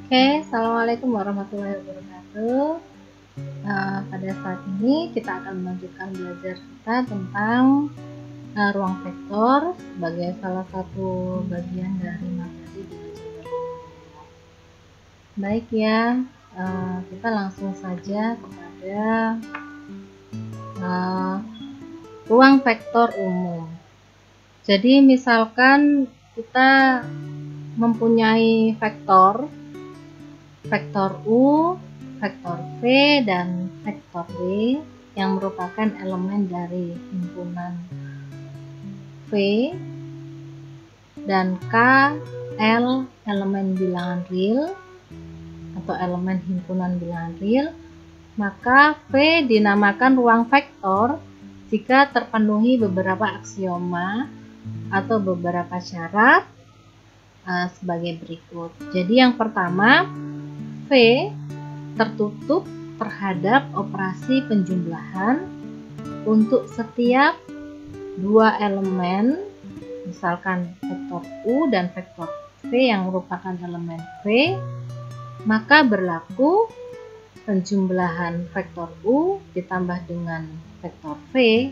Oke, assalamualaikum warahmatullahi wabarakatuh. Pada saat ini kita akan melanjutkan belajar kita tentang ruang vektor sebagai salah satu bagian dari materi di aljabar. Baik ya, kita langsung saja kepada ruang vektor umum. Jadi misalkan kita mempunyai vektor U, vektor V, dan vektor W yang merupakan elemen dari himpunan V, dan K, L elemen bilangan real atau elemen himpunan bilangan real, maka V dinamakan ruang vektor jika terpenuhi beberapa aksioma atau beberapa syarat sebagai berikut. Jadi yang pertama, V tertutup terhadap operasi penjumlahan untuk setiap dua elemen, misalkan vektor U dan vektor V yang merupakan elemen V, maka berlaku penjumlahan vektor U ditambah dengan vektor V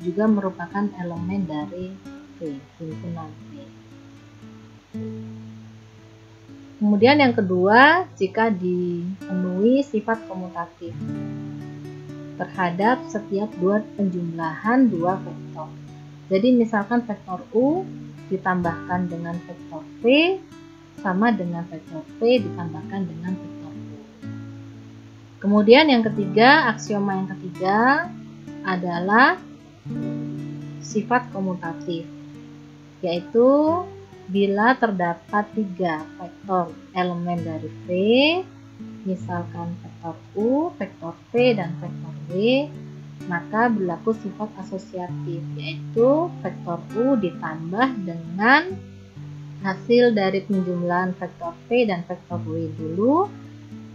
juga merupakan elemen dari V, himpunan V. Kemudian yang kedua, jika dipenuhi sifat komutatif terhadap setiap dua penjumlahan dua vektor. Jadi misalkan vektor U ditambahkan dengan vektor V sama dengan vektor V ditambahkan dengan vektor U. Kemudian yang ketiga, aksioma yang ketiga adalah sifat komutatif, yaitu bila terdapat tiga vektor elemen dari V, misalkan vektor U, vektor V, dan vektor W, maka berlaku sifat asosiatif, yaitu vektor U ditambah dengan hasil dari penjumlahan vektor V dan vektor W dulu.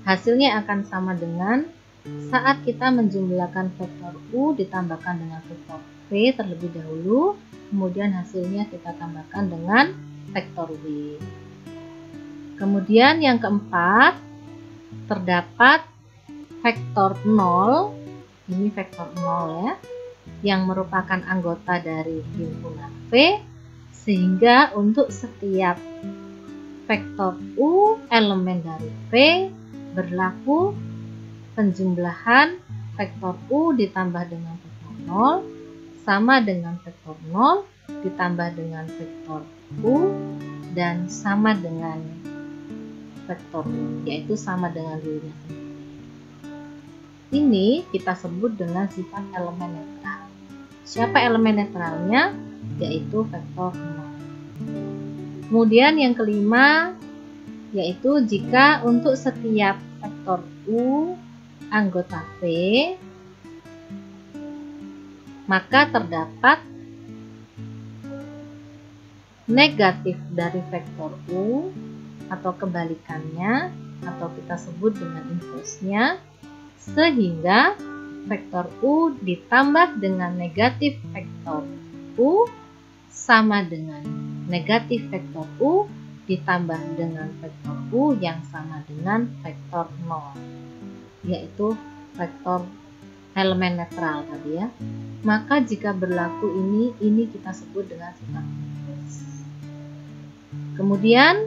Hasilnya akan sama dengan saat kita menjumlahkan vektor U ditambahkan dengan vektor V terlebih dahulu, kemudian hasilnya kita tambahkan dengan vektor W. Kemudian yang keempat, terdapat vektor 0, ini vektor 0 ya, yang merupakan anggota dari himpunan V, sehingga untuk setiap vektor U elemen dari V berlaku penjumlahan vektor U ditambah dengan vektor 0 sama dengan vektor 0 ditambah dengan vektor U dan sama dengan vektor U, yaitu sama dengan dirinya sendiri. Ini kita sebut dengan sifat elemen netral. Siapa elemen netralnya? Yaitu vektor 0. Kemudian yang kelima, yaitu jika untuk setiap vektor U anggota V, maka terdapat negatif dari vektor U atau kebalikannya, atau kita sebut dengan inverse-nya, sehingga vektor U ditambah dengan negatif vektor U sama dengan negatif vektor U ditambah dengan vektor U yang sama dengan vektor 0, yaitu vektor elemen netral tadi ya. Maka jika berlaku ini kita sebut dengan sifat inverse. Kemudian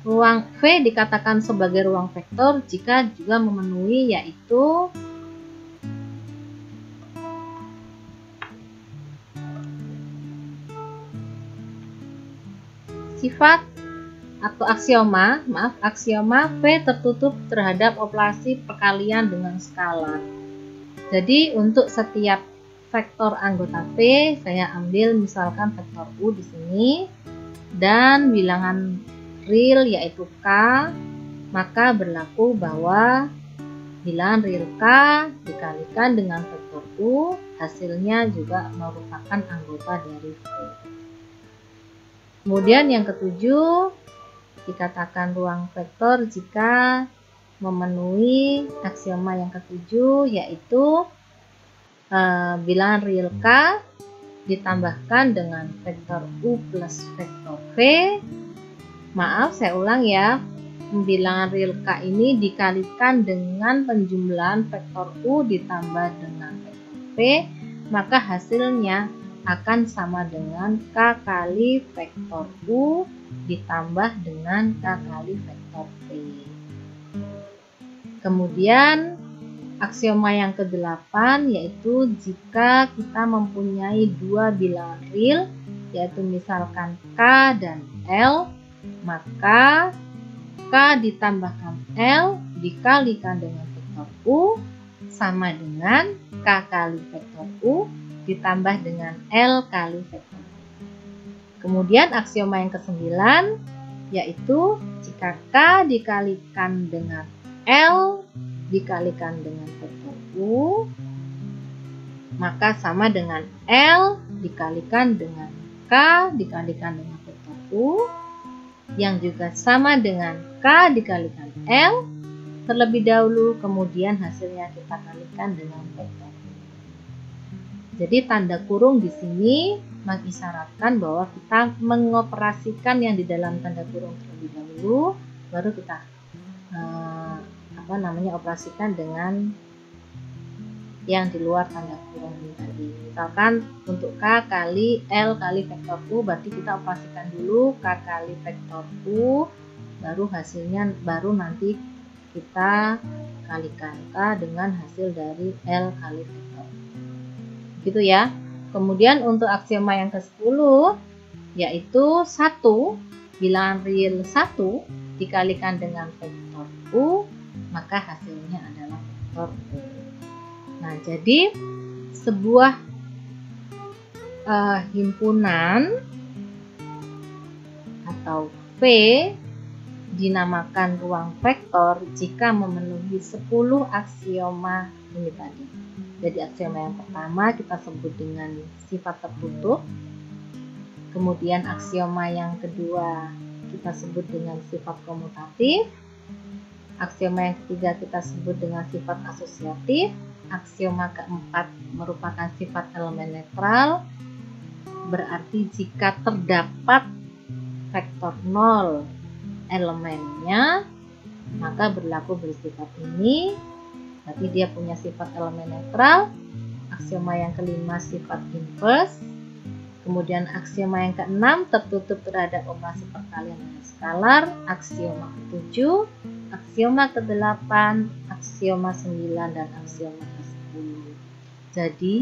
ruang V dikatakan sebagai ruang vektor jika juga memenuhi, yaitu sifat atau aksioma V tertutup terhadap operasi perkalian dengan skalar. Jadi untuk setiap vektor anggota V, saya ambil misalkan vektor U di sini dan bilangan real yaitu K, maka berlaku bahwa bilangan real K dikalikan dengan vektor U, hasilnya juga merupakan anggota dari V. Kemudian yang ketujuh, dikatakan ruang vektor jika memenuhi aksioma yang ketujuh, yaitu bilangan real K ditambahkan dengan vektor U plus vektor V. Maaf, saya ulang ya. bilangan real K ini dikalikan dengan penjumlahan vektor U ditambah dengan vektor V, maka hasilnya akan sama dengan K kali vektor U ditambah dengan K kali vektor V. Kemudian aksioma yang ke-8 yaitu jika kita mempunyai dua bilangan real, yaitu misalkan K dan L, maka K ditambahkan L dikalikan dengan vektor U sama dengan K kali vektor U ditambah dengan L kali vektor U. Kemudian aksioma yang ke-9 yaitu jika K dikalikan dengan L dikalikan dengan vektor U, maka sama dengan L dikalikan dengan K dikalikan dengan vektor U, yang juga sama dengan K dikalikan L terlebih dahulu, kemudian hasilnya kita kalikan dengan vektor U. Jadi tanda kurung di sini mengisyaratkan bahwa kita mengoperasikan yang di dalam tanda kurung terlebih dahulu, baru kita operasikan dengan yang di luar tanda kurung ini tadi. Misalkan untuk K kali L kali vektor U, berarti kita operasikan dulu K kali vektor U, baru hasilnya nanti kita kalikan K dengan hasil dari L kali vektor U. Gitu ya. Kemudian untuk aksioma yang ke-10 yaitu 1 bilangan real 1 dikalikan dengan vektor U, maka hasilnya adalah vektor U. Nah, jadi sebuah himpunan atau V dinamakan ruang vektor jika memenuhi 10 aksioma ini tadi. Jadi aksioma yang pertama kita sebut dengan sifat tertutup. Kemudian aksioma yang kedua kita sebut dengan sifat komutatif. Aksioma yang ketiga kita sebut dengan sifat asosiatif. Aksioma keempat merupakan sifat elemen netral. Berarti jika terdapat vektor 0 elemennya, maka berlaku bersifat ini. Berarti dia punya sifat elemen netral. Aksioma yang kelima sifat inverse. Kemudian aksioma yang keenam tertutup terhadap operasi perkalian dengan skalar. Aksioma ke-7, aksioma ke-8, aksioma 9 dan aksioma ke-10. Jadi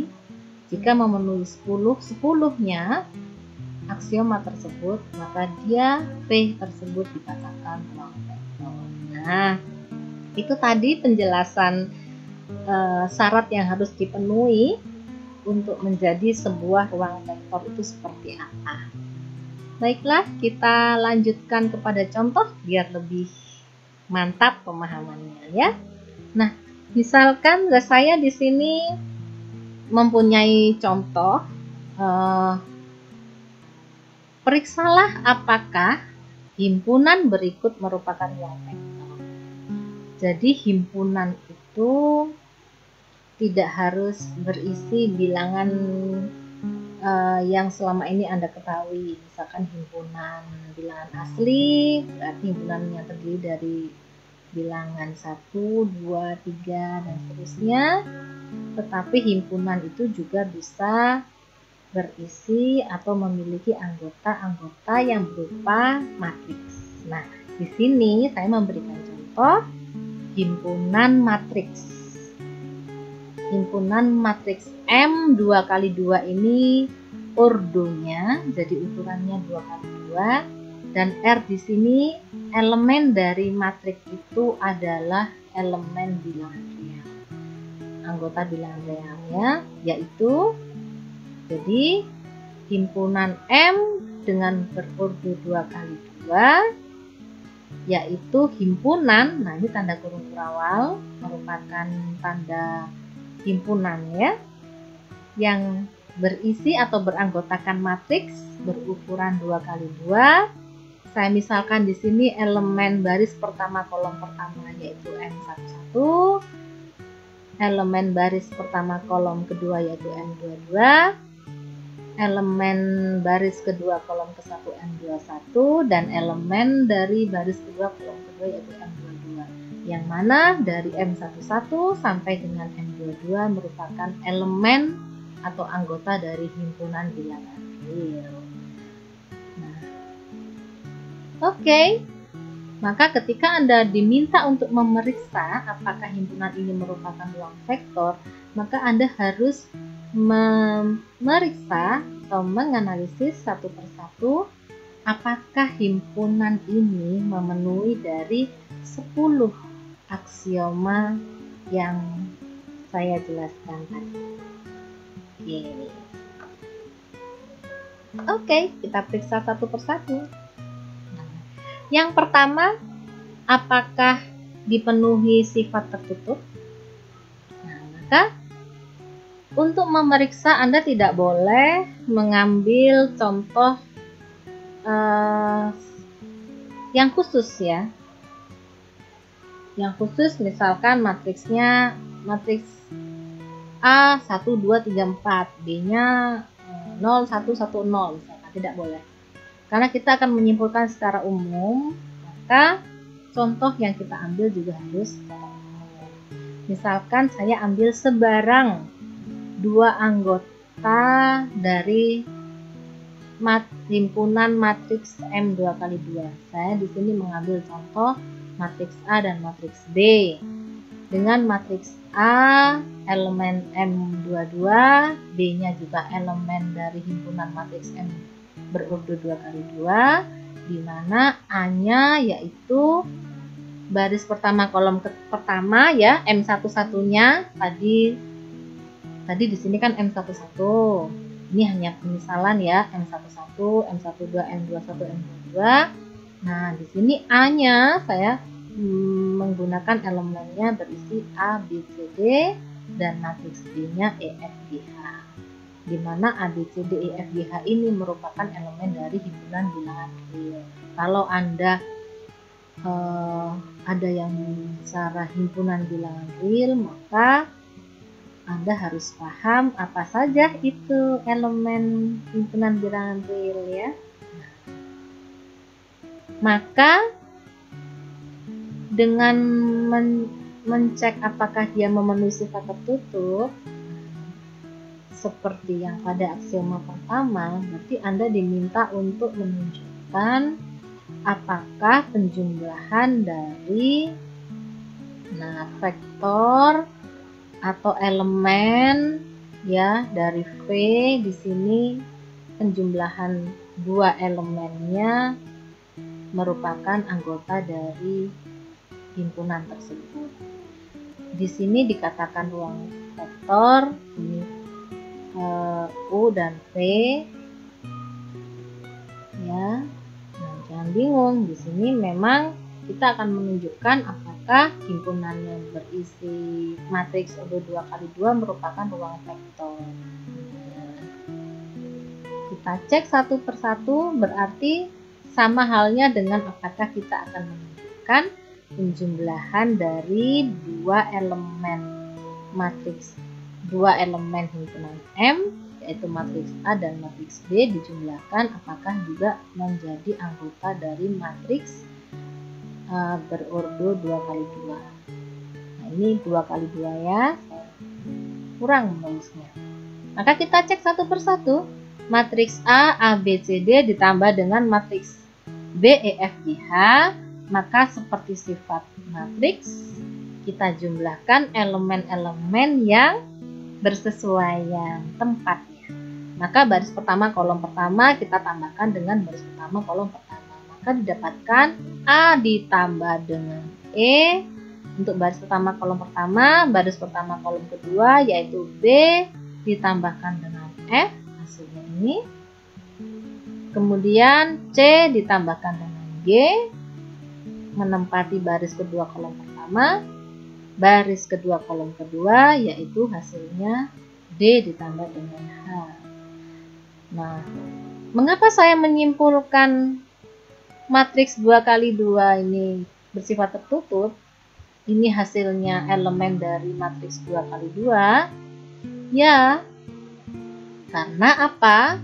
jika memenuhi 10-10-nya aksioma tersebut, maka dia V tersebut dikatakan ruang vektor. Nah, itu tadi penjelasan syarat yang harus dipenuhi untuk menjadi sebuah ruang vektor itu seperti apa. Baiklah, kita lanjutkan kepada contoh biar lebih mantap pemahamannya ya. Nah, misalkan saya di sini mempunyai contoh, periksalah apakah himpunan berikut merupakan ruang vektor. Jadi himpunan itu tidak harus berisi bilangan yang selama ini Anda ketahui. Misalkan himpunan bilangan asli, berarti himpunan yang terdiri dari bilangan 1, 2, 3, dan seterusnya. Tetapi himpunan itu juga bisa berisi atau memiliki anggota-anggota yang berupa matriks. Nah, di sini saya memberikan contoh himpunan matriks. Himpunan matriks M 2x2 ini ordonya, jadi ukurannya 2x2, dan R di sini elemen dari matriks itu adalah elemen bilangan real. Anggota bilangan realnya yaitu, jadi himpunan M dengan berordo 2x2 yaitu himpunan, nah ini tanda kurung kurawal merupakan tanda himpunan ya, yang berisi atau beranggotakan matriks berukuran 2x2. Saya misalkan di sini elemen baris pertama kolom pertama yaitu M11, elemen baris pertama kolom kedua yaitu M22, elemen baris kedua kolom ke-1 M21 dan elemen dari baris kedua kolom kedua yaitu M22. Yang mana dari M11 sampai dengan M22 merupakan elemen atau anggota dari himpunan bilangan real. Nah, oke. Maka ketika Anda diminta untuk memeriksa apakah himpunan ini merupakan ruang vektor, maka Anda harus memeriksa atau menganalisis satu persatu apakah himpunan ini memenuhi dari 10 aksioma yang saya jelaskan tadi. Oke, kita periksa satu persatu. Yang pertama, apakah dipenuhi sifat tertutup? Nah, maka untuk memeriksa Anda tidak boleh mengambil contoh yang khusus ya. Yang khusus misalkan matriksnya matriks A 1, 2, 3, 4, B-nya 0, 1, 1, 0 misalkan, tidak boleh. Karena kita akan menyimpulkan secara umum, maka contoh yang kita ambil juga harus secara umum. Misalkan saya ambil sebarang 2 anggota dari himpunan matriks M 2x2. Saya di sini mengambil contoh matriks A dan matriks B. Dengan matriks A elemen M22, B-nya juga elemen dari himpunan matriks M berurut 2x2, di mana A-nya yaitu baris pertama kolom pertama ya, M11-nya tadi di sini kan M11. Ini hanya pemisalan ya, M11, M12, M21, M22. Nah, di sini A-nya saya menggunakan elemennya berisi A, B, C, D dan matriks B-nya E, F, G, H. Di mana A, B, C, D, E, F, G, H ini merupakan elemen dari himpunan bilangan real. Kalau Anda ada yang bicara himpunan bilangan real, maka Anda harus paham apa saja itu elemen himpunan bilangan real ya. Maka dengan mencek apakah dia memenuhi sifat tertutup seperti yang pada aksioma pertama, berarti Anda diminta untuk menunjukkan apakah penjumlahan dari vektor atau elemen ya dari V di sini penjumlahan 2 elemennya merupakan anggota dari himpunan tersebut. Di sini dikatakan ruang vektor ini U dan V ya. Nah, jangan bingung, di sini memang kita akan menunjukkan apakah himpunannya berisi matriks U 2x2 merupakan ruang vektor. Kita cek satu persatu, berarti sama halnya dengan apakah kita akan menunjukkan penjumlahan dari 2 elemen matriks, 2 elemen himpunan M yaitu matriks A dan matriks B dijumlahkan apakah juga menjadi anggota dari matriks berurut 2x2. Nah, ini 2x2 ya, kurang menulisnya. Maka kita cek satu persatu. Matriks A, A, B, C, D ditambah dengan matriks B, E, F, G, H. Maka seperti sifat matriks, kita jumlahkan elemen-elemen yang bersesuaian tempatnya. Maka baris pertama kolom pertama kita tambahkan dengan baris pertama kolom pertama. Maka didapatkan A ditambah dengan E untuk baris pertama kolom pertama, baris pertama kolom kedua yaitu B ditambahkan dengan F, hasilnya ini. Kemudian C ditambahkan dengan G menempati baris kedua kolom pertama, baris kedua kolom kedua yaitu hasilnya D ditambah dengan H. Nah, mengapa saya menyimpulkan matriks 2x2 ini bersifat tertutup? Ini hasilnya elemen dari matriks 2x2. Ya, Karena apa?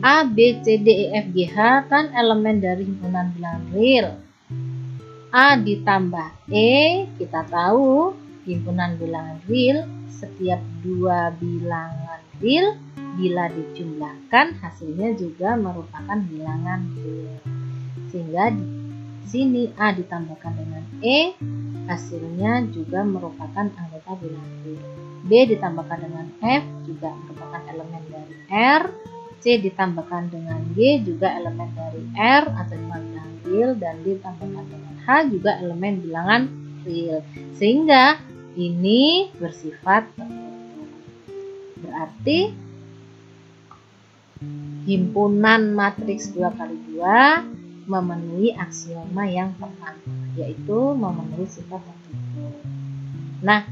A, B, C, D, E, F, G, H kan elemen dari himpunan bilangan real. A ditambah E, kita tahu himpunan bilangan real, setiap dua bilangan real bila dijumlahkan hasilnya juga merupakan bilangan real. Sehingga di sini A ditambahkan dengan E, hasilnya juga merupakan anggota bilangan real. B ditambahkan dengan F juga merupakan elemen dari R. C ditambahkan dengan G juga elemen dari R atau bilangan real, dan D ditambahkan dengan H juga elemen bilangan real. Sehingga ini bersifat tertutup. Berarti himpunan matriks 2 kali 2 memenuhi aksioma yang pertama, yaitu memenuhi sifat tertutup. Nah,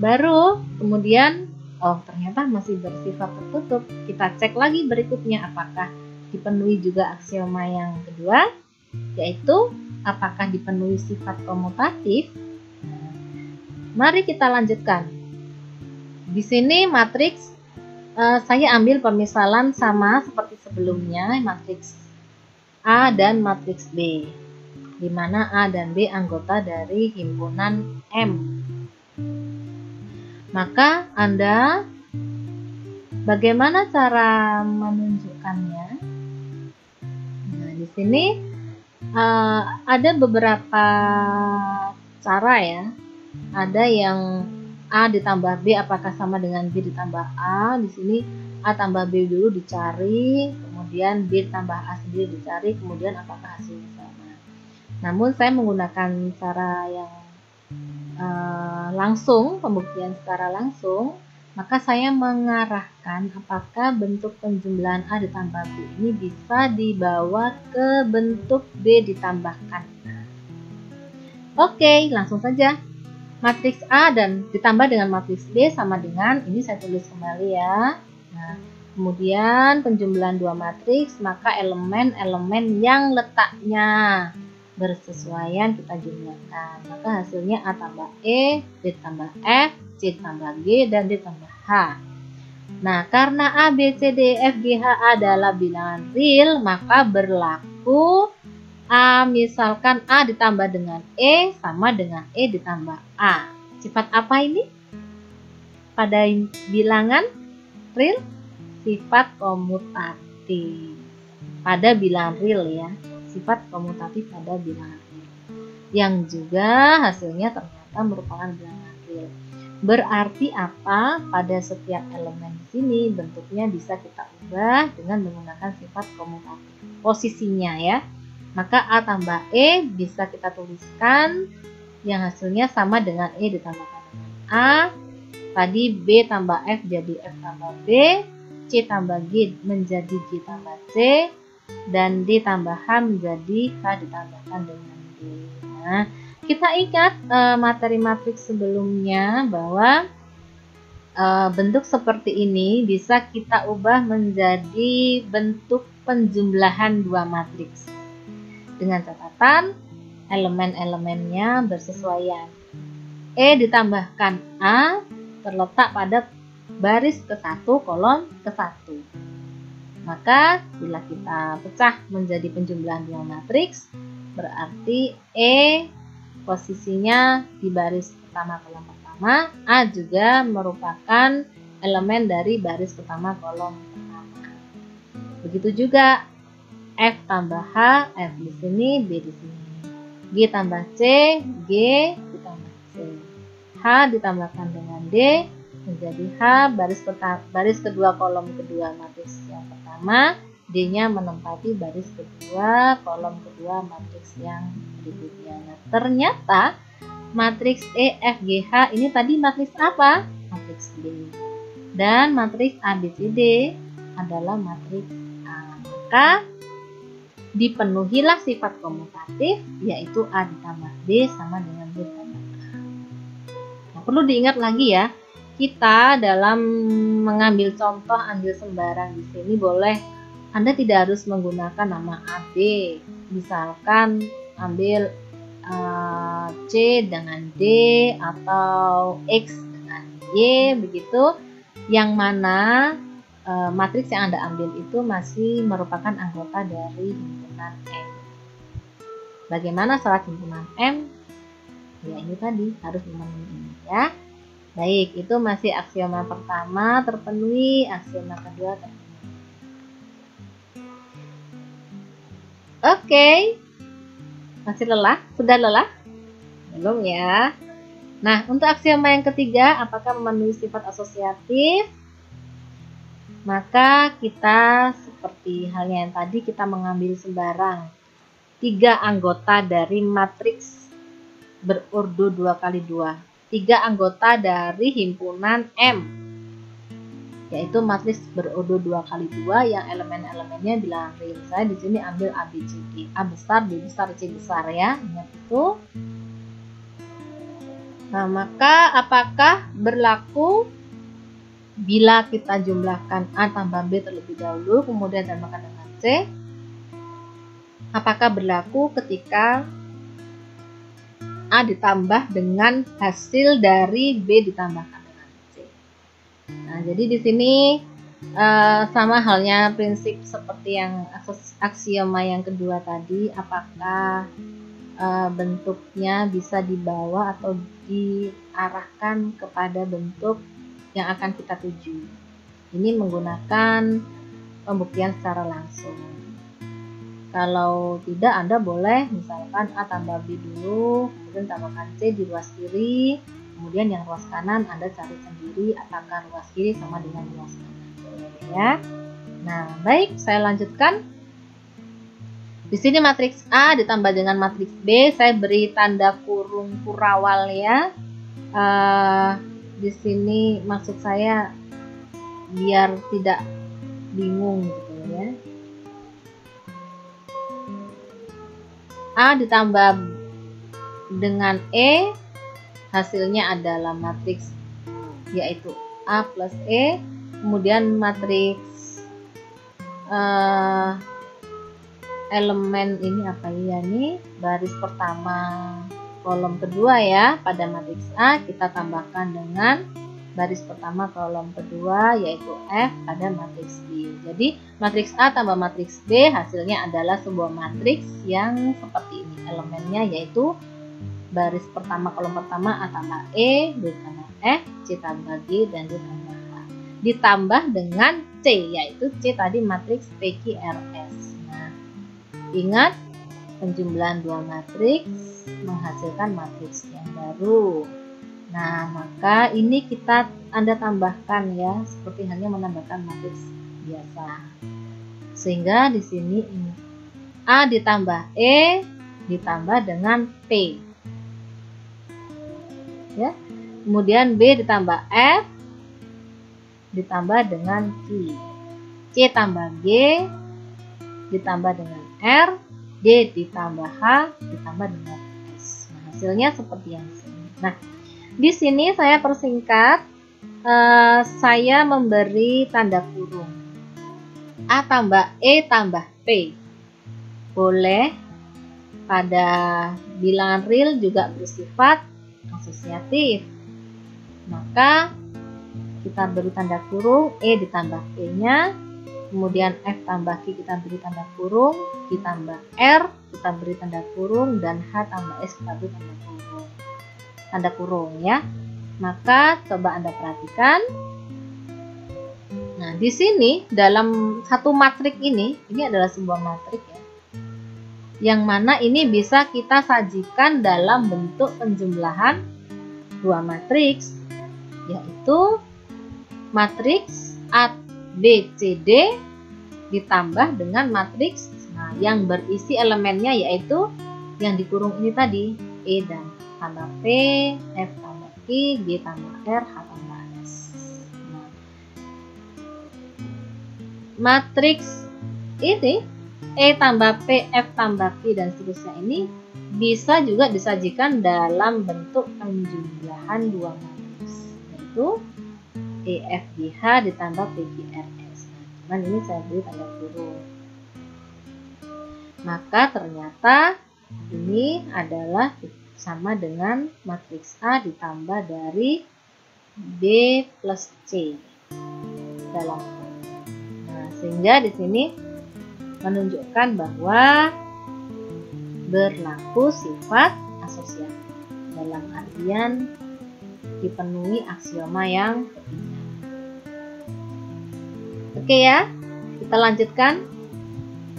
baru kemudian ternyata masih bersifat tertutup. Kita cek lagi berikutnya apakah dipenuhi juga aksioma yang kedua, yaitu apakah dipenuhi sifat komutatif. Mari kita lanjutkan. Di sini matriks saya ambil pemisalan sama seperti sebelumnya, matriks A dan matriks B, di mana A dan B anggota dari himpunan M. Maka Anda bagaimana cara menunjukkannya? Nah, di sini ada beberapa cara ya. Ada yang A ditambah B apakah sama dengan B ditambah A. Di sini A tambah B dulu dicari, kemudian B tambah A sendiri dicari, kemudian apakah hasilnya sama. Namun saya menggunakan cara yang langsung, pembuktian secara langsung, maka saya mengarahkan apakah bentuk penjumlahan A ditambah B ini bisa dibawa ke bentuk B ditambahkan A. Oke, langsung saja. Matriks A dan ditambah dengan matriks B sama dengan, ini saya tulis kembali ya. Nah, kemudian penjumlahan dua matriks, maka elemen-elemen yang letaknya bersesuaian kita jumlahkan. Maka hasilnya A tambah E, B tambah F, C tambah G, dan D tambah H. Nah, karena A, B, C, D, E, F, G, H adalah bilangan real, maka berlaku A, misalkan A ditambah dengan E sama dengan E ditambah A. Sifat apa ini? Pada bilangan real, sifat komutatif. Pada bilangan real ya. Sifat komutatif pada bilangan real, yang juga hasilnya ternyata merupakan bilangan real. Berarti apa? Pada setiap elemen di sini bentuknya bisa kita ubah dengan menggunakan sifat komutatif. Posisinya ya, maka A tambah E bisa kita tuliskan yang hasilnya sama dengan E ditambahkan dengan A. Tadi B tambah F jadi F tambah B, C tambah G menjadi G tambah C, dan D tambah H menjadi H ditambahkan dengan D. Nah, kita ingat materi matriks sebelumnya bahwa bentuk seperti ini bisa kita ubah menjadi bentuk penjumlahan dua matriks dengan catatan elemen-elemennya bersesuaian. E ditambahkan A terletak pada baris ke-1 kolom ke-1. Maka bila kita pecah menjadi penjumlahan dua matriks, berarti E posisinya di baris pertama kolom pertama, A juga merupakan elemen dari baris pertama kolom pertama. Begitu juga F tambah H, F di sini, B di sini. G tambah C, G ditambah C. H ditambahkan dengan D menjadi H baris kedua kolom kedua matriks yang pertama, D-nya menempati baris kedua kolom kedua matriks yang berikutnya. Nah, ternyata matriks E, F, G, H ini tadi matriks apa? Matriks B. Dan matriks A, B, C, D adalah matriks A. Maka dipenuhilah sifat komutatif, yaitu A ditambah B sama dengan B ditambah A. Nah, perlu diingat lagi ya, kita dalam mengambil contoh ambil sembarang di sini boleh, Anda tidak harus menggunakan nama AB. Misalkan ambil C dengan D atau X dengan Y begitu, yang mana matriks yang Anda ambil itu masih merupakan anggota dari himpunan M. Bagaimana syarat himpunan M? Ya ini tadi harus memenuhi ini ya. Baik, itu masih aksioma pertama terpenuhi, aksioma kedua terpenuhi. Oke. Masih lelah? Sudah lelah? Belum ya. Nah, untuk aksioma yang ketiga, apakah memenuhi sifat asosiatif? Maka kita seperti halnya yang tadi, kita mengambil sembarang 3 anggota dari matriks berordo 2x2. 3 anggota dari himpunan M, yaitu matriks berordo 2x2 yang elemen-elemennya bilangan real. Saya di sini ambil A, B, C, D. A besar, B besar, C besar ya. Ingat itu. Nah, maka apakah berlaku bila kita jumlahkan A tambah B terlebih dahulu, kemudian tambahkan dengan C? Apakah berlaku ketika A ditambah dengan hasil dari B ditambahkan dengan C? Nah, jadi di sini sama halnya prinsip seperti yang aksioma yang kedua tadi, apakah bentuknya bisa dibawa atau diarahkan kepada bentuk yang akan kita tuju. Ini menggunakan pembuktian secara langsung. Kalau tidak, Anda boleh misalkan A tambah B dulu, kemudian tambahkan C di ruas kiri, kemudian yang ruas kanan Anda cari sendiri apakah ruas kiri sama dengan ruas kanan. Ya. Nah, baik, saya lanjutkan. Di sini matriks A ditambah dengan matriks B, saya beri tanda kurung kurawal ya. Di sini maksud saya biar tidak bingung gitu ya. A ditambah dengan E, hasilnya adalah matriks yaitu A plus E. Kemudian matriks elemen ini apa ya nih, baris pertama kolom kedua ya. Pada matriks A kita tambahkan dengan baris pertama kolom kedua yaitu F pada matriks B. Jadi matriks A tambah matriks B hasilnya adalah sebuah matriks yang seperti ini. Elemennya yaitu baris pertama kolom pertama A tambah E, B tambah F, C tambah G, dan D tambah H. Ditambah dengan C, yaitu C tadi matriks PQRS. Nah, ingat penjumlahan dua matriks menghasilkan matriks yang baru. Nah, maka ini Anda tambahkan ya, seperti halnya menambahkan matriks biasa. Sehingga di sini ini A ditambah E ditambah dengan P. Ya. Kemudian B ditambah F ditambah dengan Q. C tambah G ditambah dengan R, D ditambah H ditambah dengan S. Nah, hasilnya seperti yang sini. Nah, di sini saya persingkat, saya memberi tanda kurung A tambah E tambah P. Boleh pada bilangan real juga bersifat asosiatif. Maka kita beri tanda kurung, E ditambah P-nya, kemudian F tambah Q kita beri tanda kurung, Q tambah R kita beri tanda kurung, dan H tambah S kita beri tanda kurung ya. Maka coba Anda perhatikan. Nah, di sini dalam satu matrik ini adalah sebuah matrik ya, yang mana ini bisa kita sajikan dalam bentuk penjumlahan dua matriks, yaitu matriks A, B, C, D ditambah dengan matriks yang berisi elemennya yaitu yang dikurung ini tadi, E dan tambah P, F tambah Q, G tambah R, H tambah S. Nah, matriks ini E tambah P, F tambah Q, dan seterusnya ini bisa juga disajikan dalam bentuk penjumlahan dua matriks, yaitu E, F, G, H ditambah P, Q, R, S. Nah, cuman ini saya beri tanda kurung. Maka ternyata ini adalah sama dengan matriks A ditambah dari B plus C dalam sehingga di sini menunjukkan bahwa berlaku sifat asosiatif dalam artian dipenuhi aksioma yang ketiga. Oke ya, kita lanjutkan.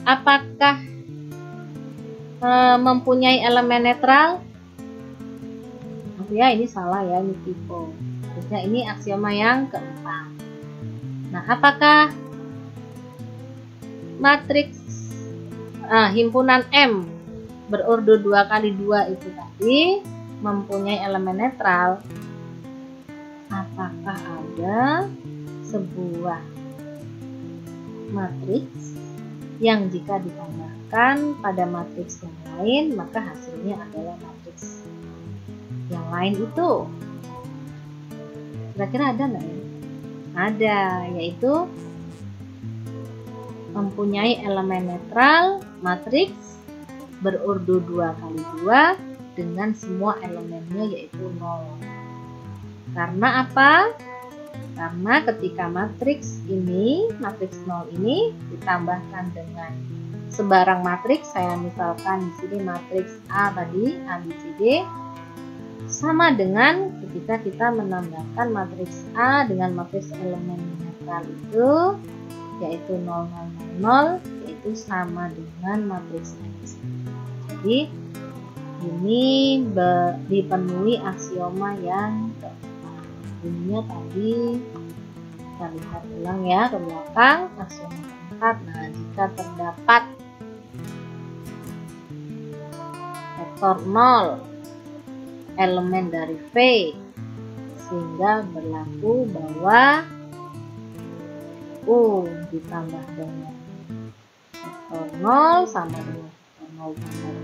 Apakah mempunyai elemen netral? Ya, ini salah ya, ini tipe. Harusnya ini aksioma yang keempat. Nah, apakah matriks himpunan M berordo 2 kali 2 itu tadi mempunyai elemen netral? Apakah ada sebuah matriks yang jika ditambahkan pada matriks yang lain maka hasilnya adalah matriks yang lain itu? Kira-kira ada nggak ya? Ada, yaitu mempunyai elemen netral matriks berordo 2 kali 2 dengan semua elemennya yaitu 0. Karena apa? Karena ketika matriks ini, matriks 0 ini ditambahkan dengan sebarang matriks, saya misalkan di sini matriks A tadi, A, B, C, D, sama dengan ketika kita menambahkan matriks A dengan matriks elemen netral itu, yaitu 0, 0, 0, 0, yaitu sama dengan matriks X. Jadi ini dipenuhi aksioma yang keempat. Ininya tadi kita lihat ulang ya ke belakang, aksioma keempat. Nah, jika terdapat vektor 0 elemen dari V, sehingga berlaku bahwa U ditambah dengan vektor 0 sama dengan vektor 0 tambah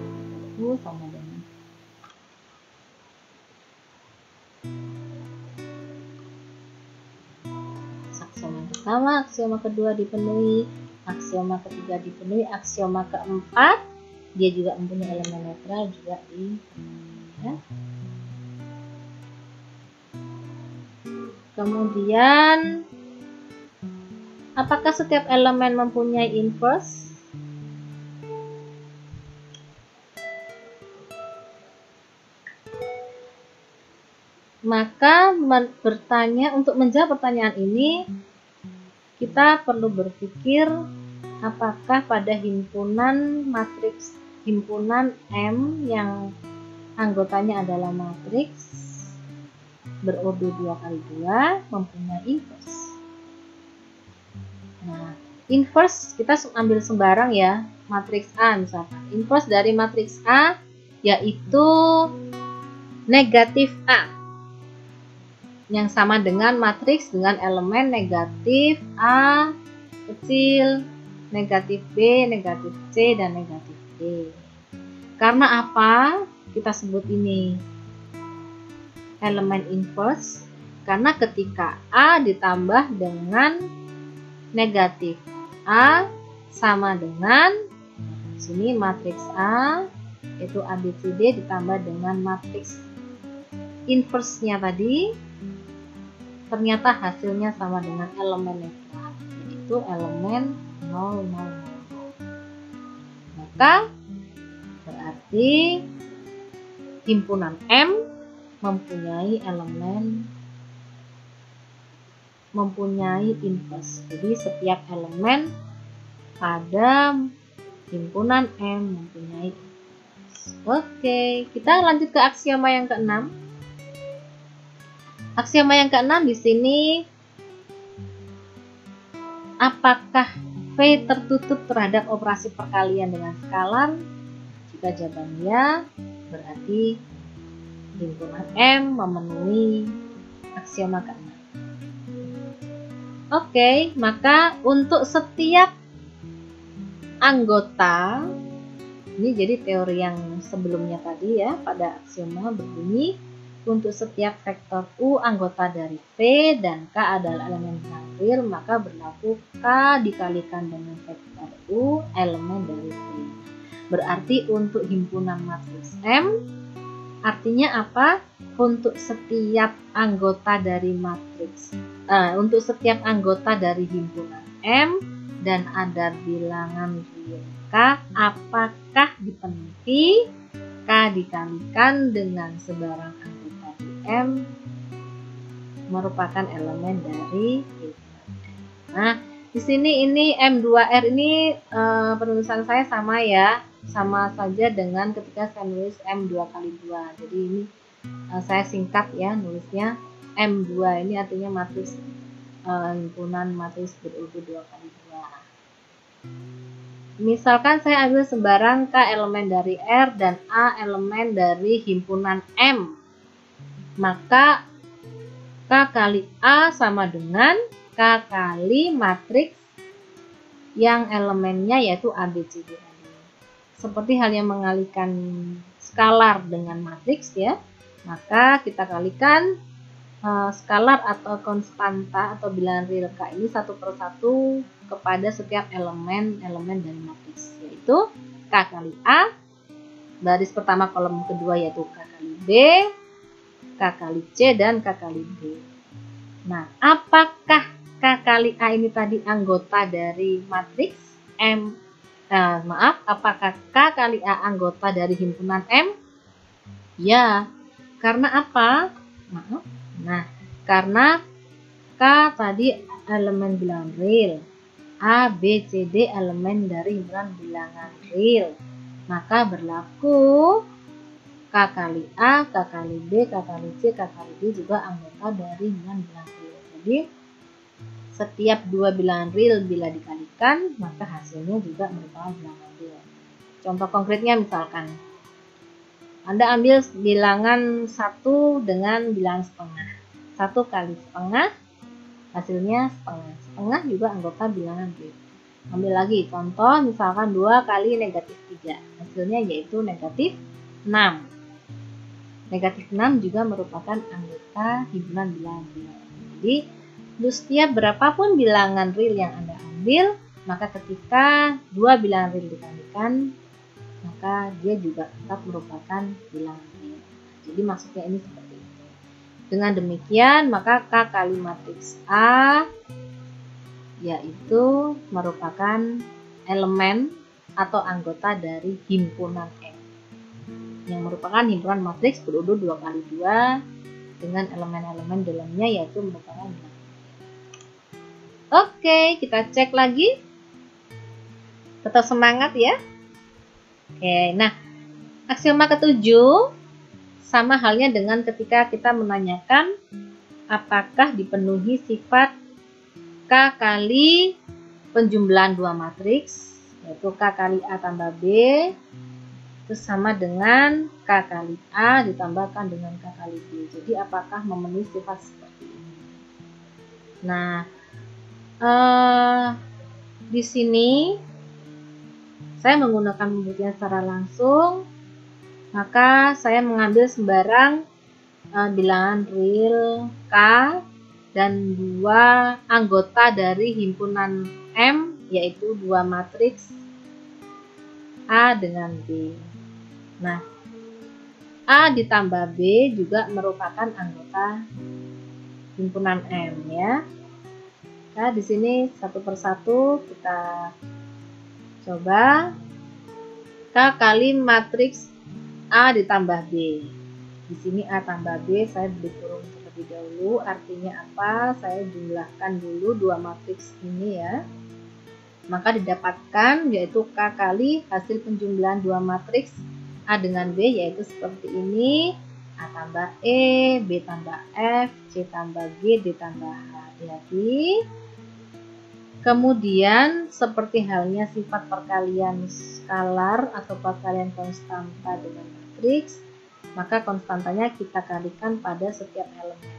U sama dengan aksioma pertama, aksioma kedua dipenuhi, aksioma ketiga dipenuhi, aksioma keempat dia juga mempunyai elemen netral juga dipenuhi ya. Kemudian apakah setiap elemen mempunyai inverse? Maka untuk menjawab pertanyaan ini kita perlu berpikir apakah pada himpunan matriks himpunan M yang anggotanya adalah matriks berordo 2 kali 2 mempunyai inverse. Nah, inverse kita ambil sembarang ya, matriks A misalkan. Inverse dari matriks A yaitu negatif A yang sama dengan matriks dengan elemen negatif A kecil, negatif B, negatif C, dan negatif D. Karena apa kita sebut ini elemen inverse? Karena ketika A ditambah dengan negatif A sama dengan sini matriks A itu ABCD ditambah dengan matriks inverse-nya tadi, ternyata hasilnya sama dengan elemen netral, yaitu elemen 0, 0, 0. Maka berarti himpunan M mempunyai inverse. Jadi setiap elemen pada himpunan M mempunyai inverse. Oke, kita lanjut ke aksioma yang keenam. Aksioma yang keenam di sini, apakah V tertutup terhadap operasi perkalian dengan skalar? Jika jawabannya berarti himpunan M memenuhi aksioma keenam. Oke, maka untuk setiap anggota, ini jadi teori yang sebelumnya tadi ya, pada aksioma berbunyi untuk setiap vektor U anggota dari V dan K adalah elemen binary, maka berlaku K dikalikan dengan vektor U elemen dari V. Berarti untuk himpunan matriks M, artinya apa? Untuk setiap anggota dari matriks, untuk setiap anggota dari himpunan M, dan ada bilangan real K, apakah dipenuhi K dikalikan dengan sebarang anggota di M merupakan elemen dari himpunan M. Nah, di sini ini M2R ini penulisan saya sama ya, sama saja dengan ketika saya nulis M2 kali 2. Jadi ini saya singkat ya nulisnya. M2 ini artinya matriks himpunan matriks berurut 2 kali 2. Misalkan saya ambil sembarang K elemen dari R dan A elemen dari himpunan M, maka K kali A sama dengan K kali matriks yang elemennya yaitu A, B, C, D. Seperti halnya mengalihkan skalar dengan matriks ya, maka kita kalikan skalar atau konstanta atau bilangan real K ini satu persatu kepada setiap elemen dari matriks, yaitu K kali A, baris pertama kolom kedua yaitu K kali B, K kali C, dan K kali D. Nah, apakah K kali A ini tadi anggota dari matriks M? Apakah K kali A anggota dari himpunan M? Ya, karena apa? Nah, karena K tadi elemen bilangan real, A, B, C, D elemen dari himpunan bilangan real, maka berlaku K kali A, K kali B, K kali C, K kali D juga anggota dari himpunan bilangan real. Jadi setiap dua bilangan real bila dikalikan, maka hasilnya juga merupakan bilangan real. Contoh konkretnya misalkan Anda ambil bilangan 1 dengan bilangan setengah. 1 kali setengah, hasilnya setengah. Setengah juga anggota bilangan real. Ambil lagi contoh, misalkan 2 kali negatif 3. Hasilnya yaitu negatif 6. Negatif 6 juga merupakan anggota himpunan bilangan real. Jadi, untuk setiap berapapun bilangan real yang Anda ambil, maka ketika dua bilangan real dikalikan, maka dia juga tetap merupakan bilangan real. Jadi maksudnya ini seperti itu. Dengan demikian, maka K kali matriks A yaitu merupakan elemen atau anggota dari himpunan M, yang merupakan himpunan matriks berurut 2 kali 2 dengan elemen-elemen dalamnya yaitu merupakan bilangan real. Oke, kita cek lagi. Tetap semangat ya. Oke, nah aksioma ketujuh sama halnya dengan ketika kita menanyakan apakah dipenuhi sifat K kali penjumlahan dua matriks, yaitu K kali A tambah B, itu sama dengan K kali A ditambahkan dengan K kali B. Jadi apakah memenuhi sifat seperti ini? Nah, di sini saya menggunakan pembuktian secara langsung, maka saya mengambil sembarang bilangan real K dan dua anggota dari himpunan M, yaitu dua matriks A dengan B. Nah, A ditambah B juga merupakan anggota himpunan M ya. Nah, di sini satu persatu kita coba. K kali matriks A ditambah B. Di sini A tambah B saya beri kurung terlebih dahulu. Artinya apa? Saya jumlahkan dulu dua matriks ini ya. Maka didapatkan yaitu K kali hasil penjumlahan dua matriks A dengan B, yaitu seperti ini. A tambah E, B tambah F, C tambah G, D tambah H. Hati-hati. Kemudian seperti halnya sifat perkalian skalar atau perkalian konstanta dengan matriks, maka konstantanya kita kalikan pada setiap elemen.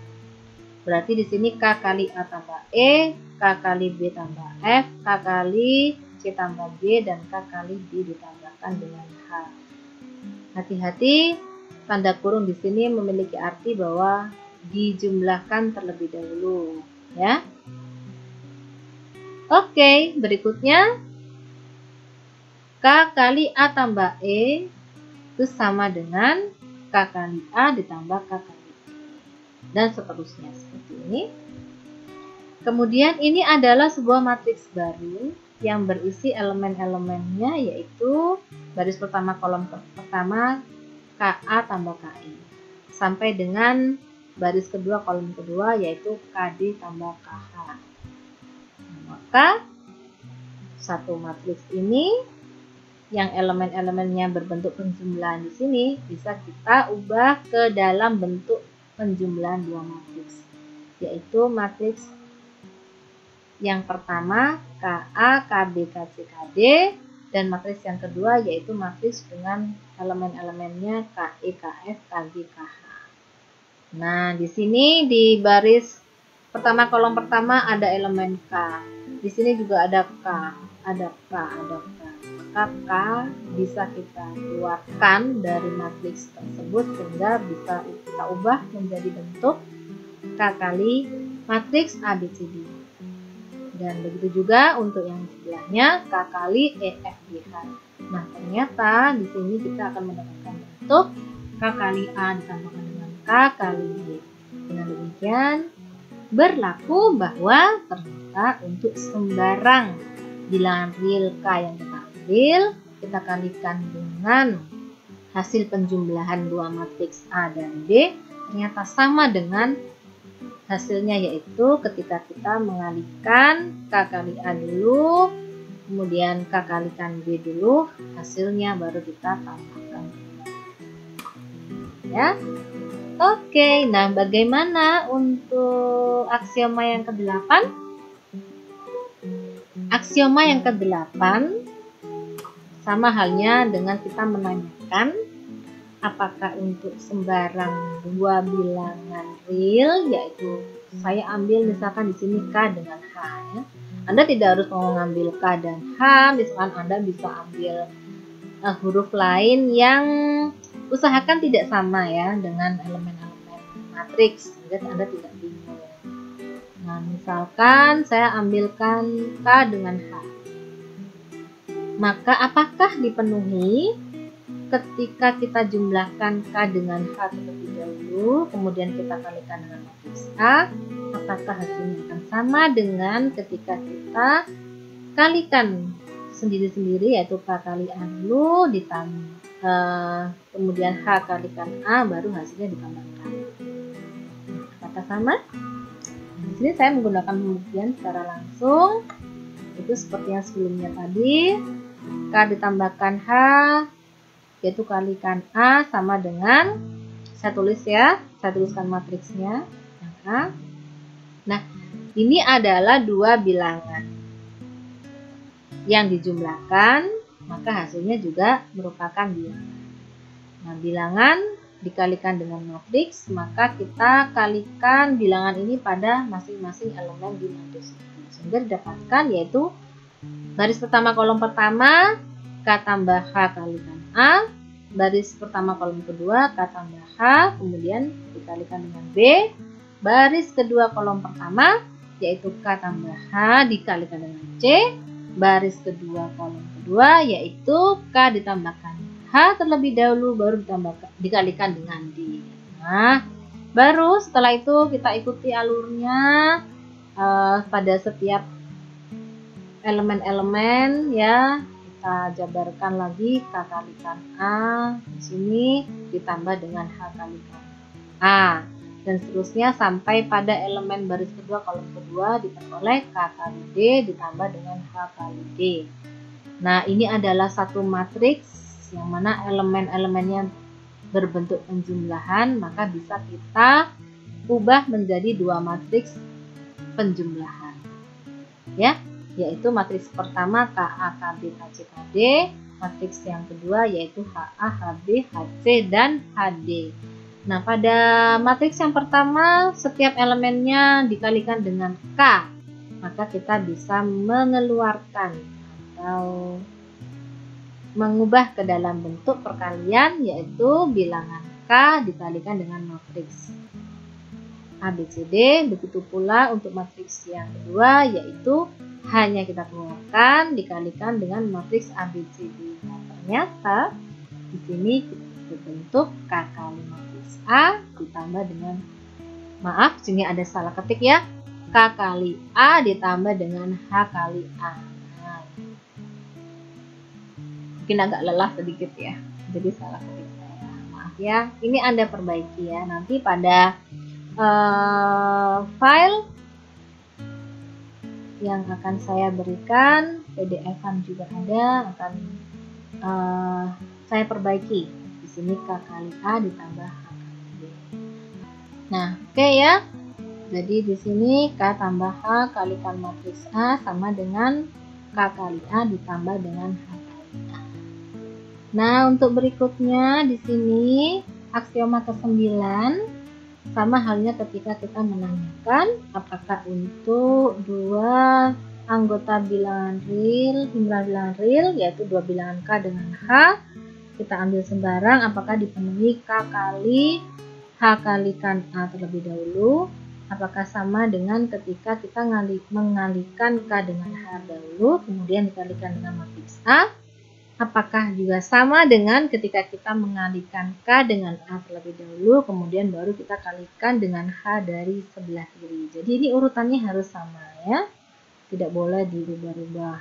Berarti di sini K kali A tambah E, K kali B tambah F, K kali C tambah G, dan K kali D ditambahkan dengan H. Hati-hati, tanda kurung di sini memiliki arti bahwa dijumlahkan terlebih dahulu, ya. Oke, berikutnya K kali A tambah E itu sama dengan K kali A ditambah K kali E. Dan seterusnya seperti ini. Kemudian ini adalah sebuah matriks baru yang berisi elemen-elemennya, yaitu baris pertama kolom pertama KA tambah KI, sampai dengan baris kedua kolom kedua, yaitu KD tambah KH. Nah, maka satu matriks ini yang elemen-elemennya berbentuk penjumlahan di sini bisa kita ubah ke dalam bentuk penjumlahan dua matriks, yaitu matriks yang pertama KA, KB, KC, KD, dan matriks yang kedua yaitu matriks dengan elemen-elemennya KE, KF, KG, KH. Nah, di sini di baris pertama kolom pertama ada elemen K. Di sini juga ada K, ada K, ada K. Maka K bisa kita keluarkan dari matriks tersebut sehingga bisa kita ubah menjadi bentuk K kali matriks ABCD. Dan begitu juga untuk yang sebelahnya K kali EFGH. Nah, ternyata di sini kita akan mendapatkan bentuk K kali A ditambahkan dengan K kali D. Dengan demikian berlaku bahwa ternyata untuk sembarang bilangan real K yang kita ambil, kita kalikan dengan hasil penjumlahan dua matriks A dan B, ternyata sama dengan hasilnya, yaitu ketika kita mengalihkan K kali A dulu, kemudian K kalikan B dulu, hasilnya baru kita tambahkan. Ya. Oke, nah bagaimana untuk aksioma yang ke-8? Aksioma yang ke-8 sama halnya dengan kita menanyakan apakah untuk sembarang dua bilangan real, yaitu saya ambil misalkan di sini K dengan H ya. Anda tidak harus mengambil K dan H, misalkan Anda bisa ambil huruf lain yang usahakan tidak sama ya dengan elemen-elemen matriks sehingga Anda tidak bingung. Nah, misalkan saya ambilkan K dengan H. Maka apakah dipenuhi ketika kita jumlahkan K dengan H terlebih dahulu, kemudian kita kalikan dengan matriks A, apakah hasilnya akan sama dengan ketika kita kalikan sendiri-sendiri, yaitu K kali A dulu ditambah kemudian H kalikan A baru hasilnya ditambahkan. Apakah sama? Di sini saya menggunakan pembuktian secara langsung, itu seperti yang sebelumnya tadi. K ditambahkan H yaitu kalikan A sama dengan, saya tulis ya, saya tuliskan matriksnya yang A. Nah, ini adalah dua bilangan yang dijumlahkan, maka hasilnya juga merupakan bilangan. Nah, bilangan dikalikan dengan matriks, maka kita kalikan bilangan ini pada masing-masing elemen di matriks itu. Sehingga didapatkan yaitu baris pertama kolom pertama K tambah H kalikan A, baris pertama kolom kedua K tambah H, kemudian dikalikan dengan B, baris kedua kolom pertama yaitu K tambah H dikalikan dengan C, baris kedua kolom kedua yaitu K ditambahkan H terlebih dahulu baru dikalikan dengan D. Nah, baru setelah itu kita ikuti alurnya pada setiap elemen-elemen ya. Kita jabarkan lagi K kalikan A di sini ditambah dengan H kalikan A dan seterusnya sampai pada elemen baris kedua kolom kedua diperoleh K kali D ditambah dengan H kali D. Nah, ini adalah satu matriks yang mana elemen-elemennya berbentuk penjumlahan, maka bisa kita ubah menjadi dua matriks penjumlahan. Ya, yaitu matriks pertama KA, KB, KC, KD, matriks yang kedua yaitu HA, HB, HC, dan HD. Nah, pada matriks yang pertama setiap elemennya dikalikan dengan K, maka kita bisa mengeluarkan atau mengubah ke dalam bentuk perkalian yaitu bilangan K dikalikan dengan matriks ABCD. Begitu pula untuk matriks yang kedua yaitu hanya kita keluarkan dikalikan dengan matriks ABCD. Nah, ternyata di sini berbentuk K kali matriks A ditambah dengan, maaf, sini ada salah ketik ya, K kali A ditambah dengan H kali A. Nah, Mungkin agak lelah sedikit ya, jadi salah ketik saya, maaf ya. Ini Anda perbaiki ya, nanti pada file yang akan saya berikan, PDF-an juga ada, akan saya perbaiki. Di sini K kali A ditambah H kali B. Nah, oke ya. Jadi di sini K tambah H kalikan matriks A sama dengan K kali A ditambah dengan H kali A. Nah, untuk berikutnya di sini aksioma ke-9 sama halnya ketika kita menanyakan apakah untuk dua anggota bilangan real, himpunan bilangan real, yaitu dua bilangan K dengan H, kita ambil sembarang apakah dipenuhi K kali H kalikan A terlebih dahulu, apakah sama dengan ketika kita mengalihkan K dengan H dahulu, kemudian dikalikan dengan matriks A, apakah juga sama dengan ketika kita mengalihkan K dengan A terlebih dahulu, kemudian baru kita kalikan dengan H dari sebelah kiri. Jadi ini urutannya harus sama ya, tidak boleh dirubah-rubah.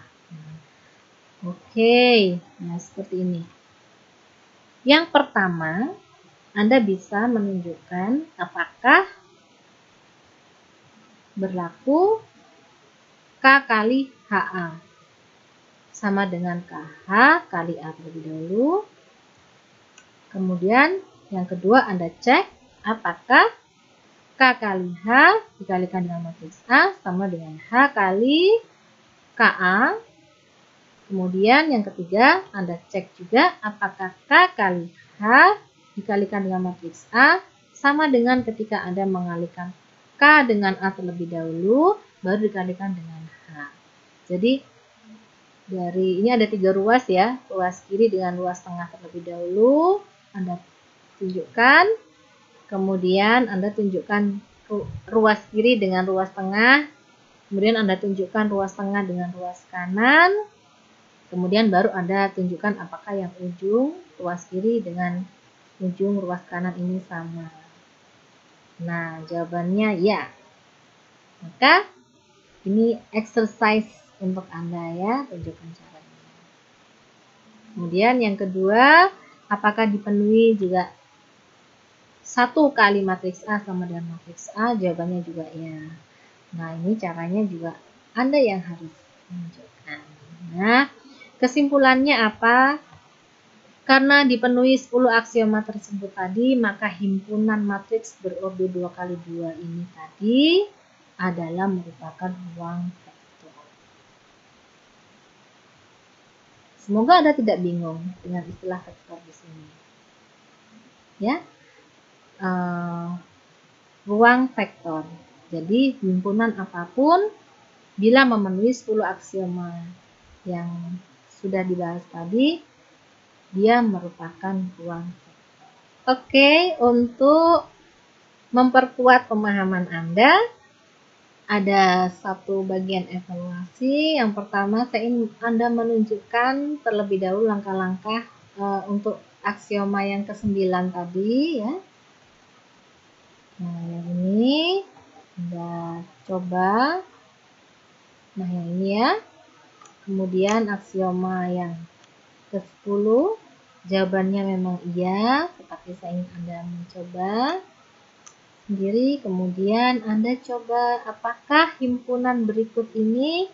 Oke, nah seperti ini. Yang pertama, Anda bisa menunjukkan apakah berlaku K kali HA sama dengan KH kali A terlebih dahulu. Kemudian yang kedua Anda cek apakah K kali H dikalikan dengan matriks A sama dengan H kali KA. Kemudian yang ketiga Anda cek juga apakah K kali H dikalikan dengan matriks A sama dengan ketika Anda mengalihkan K dengan A terlebih dahulu baru dikalikan dengan H. Jadi dari ini ada 3 ruas ya, ruas kiri dengan ruas tengah terlebih dahulu Anda tunjukkan, kemudian Anda tunjukkan ruas kiri dengan ruas tengah, kemudian Anda tunjukkan ruas tengah dengan ruas kanan, kemudian baru Anda tunjukkan apakah yang ujung ruas kiri dengan ujung ruas kanan ini sama. Nah, jawabannya ya. Maka ini exercise untuk Anda ya, tunjukkan caranya. Kemudian yang kedua, apakah dipenuhi juga 1 kali matriks A sama dengan matriks A? Jawabannya juga ya. Nah, ini caranya juga Anda yang harus menunjukkan. Nah, kesimpulannya apa? Karena dipenuhi 10 aksioma tersebut tadi, maka himpunan matriks berordo 2 kali 2 ini tadi adalah merupakan ruang vektor. Semoga Anda tidak bingung dengan istilah vektor di sini. Ya, ruang vektor. Jadi himpunan apapun bila memenuhi 10 aksioma yang sudah dibahas tadi, dia merupakan ruang vektor. Oke, untuk memperkuat pemahaman Anda, ada satu bagian evaluasi. Yang pertama, saya ingin Anda menunjukkan terlebih dahulu langkah-langkah untuk aksioma yang ke-9 tadi ya. Nah, yang ini Anda coba. Nah, yang ini ya. Kemudian aksioma yang ke-10, jawabannya memang iya, tetapi saya ingin Anda mencoba sendiri. Kemudian Anda coba apakah himpunan berikut ini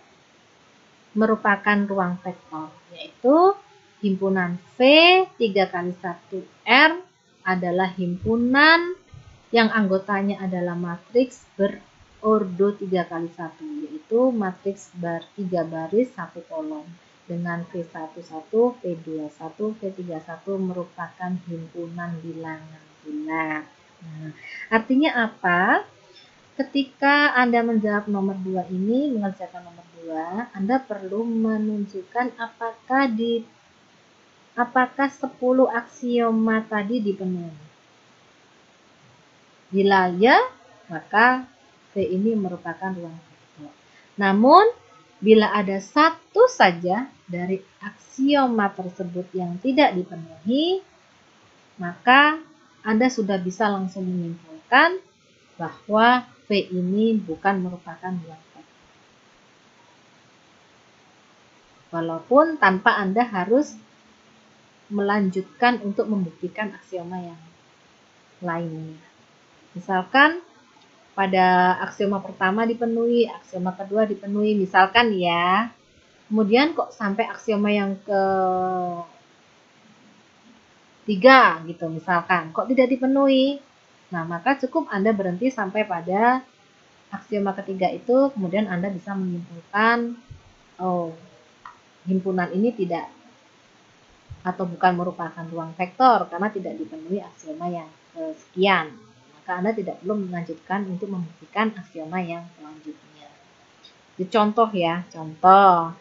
merupakan ruang vektor, yaitu himpunan V 3 kali 1 R adalah himpunan yang anggotanya adalah matriks berordo 3 kali 1, yaitu matriks 3 baris 1 kolom dengan V11, V21, V31 merupakan himpunan bilangan bulat. Nah, artinya apa? Ketika Anda menjawab nomor 2 ini, mengerjakan nomor 2, Anda perlu menunjukkan apakah 10 aksioma tadi dipenuhi. Bila ya, maka V ini merupakan ruang vektor. Namun, bila ada satu saja dari aksioma tersebut yang tidak dipenuhi, maka Anda sudah bisa langsung menyimpulkan bahwa V ini bukan merupakan ruang vektor. Walaupun tanpa Anda harus melanjutkan untuk membuktikan aksioma yang lainnya. Misalkan pada aksioma pertama dipenuhi, aksioma kedua dipenuhi, misalkan ya. Kemudian kok sampai aksioma yang ketiga gitu misalkan, kok tidak dipenuhi. Nah, maka cukup Anda berhenti sampai pada aksioma ketiga itu, kemudian Anda bisa menyimpulkan, oh, himpunan ini tidak atau bukan merupakan ruang vektor karena tidak dipenuhi aksioma yang kesekian. Maka Anda tidak perlu melanjutkan untuk membuktikan aksioma yang selanjutnya. Itu contoh ya, contoh.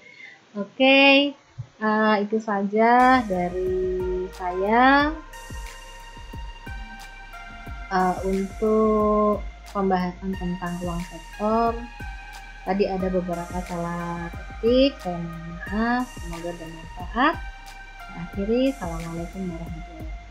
Oke, itu saja dari saya untuk pembahasan tentang ruang vektor. Tadi ada beberapa salah ketik, saya mohon maaf, semoga bermanfaat. Akhiri, assalamualaikum warahmatullahi wabarakatuh.